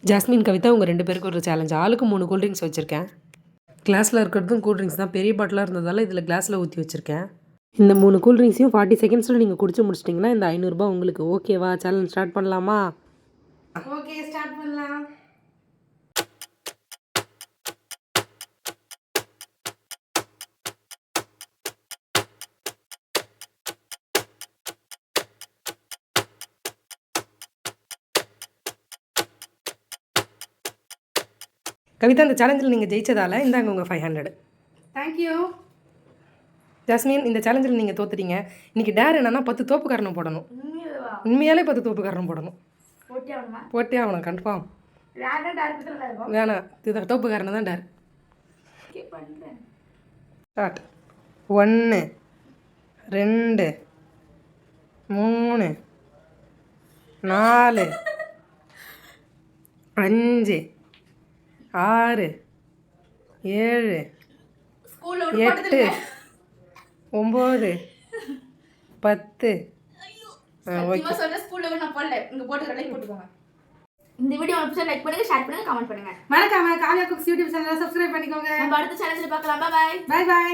Jasmine, Kavitha உங்கள் 2 பேருக்கு ஒரு சேலஞ்ச். ஆளுக்கு 3 கூல்ட்ரிங்க்ஸ் வச்சுருக்கேன். கிளாஸில் இருக்கிறதும் கூல்ட்ரிங்க்ஸ் தான். பெரிய பாட்டிலாக இருந்ததால் இதில் கிளாஸில் ஊற்றி வச்சுருக்கேன். இந்த 3 கூல்ட்ரிங்க்ஸையும் 40 செகண்ட்ஸில் நீங்கள் குடிச்சு முடிச்சிட்டிங்கன்னா இந்த 500 ரூபாய் உங்களுக்கு. ஓகேவா? சேலஞ்ச் ஸ்டார்ட் பண்ணலாமா? ஓகே, ஸ்டார்ட் பண்ணலாம். கவிதா, இந்த சேலஞ்சில் நீங்கள் ஜெயிச்சதால் இந்தாங்க உங்கள் 500. தேங்க்யூ. ஜாஸ்மின், இந்த சேலஞ்சில் நீங்கள் தோத்துட்டீங்க. இன்றைக்கி டேர் என்னன்னா 10 தோப்பு காரணம் போடணும். உண்மையாலே 10 தோப்பு காரணம் போடணும். போட்டே ஆகணும், கன்ஃபார்ம். வேணாம், இது தோப்பு காரணம் தான் டேர். ஸ்டார்ட். 1 2 3 4 5 6 7 8 9 10. இந்த வீடியோ உங்களுக்கு லைக் பண்ணுங்க, ஷேர் பண்ணுங்க, கமெண்ட் பண்ணுங்க. மறக்காம காவியா குக்ஸ் யூடியூப் சேனலை சப்ஸ்கிரைப் பண்ணிக்கோங்க. நம்ம அடுத்த சேனல்ல பார்க்கலாம். Bye by.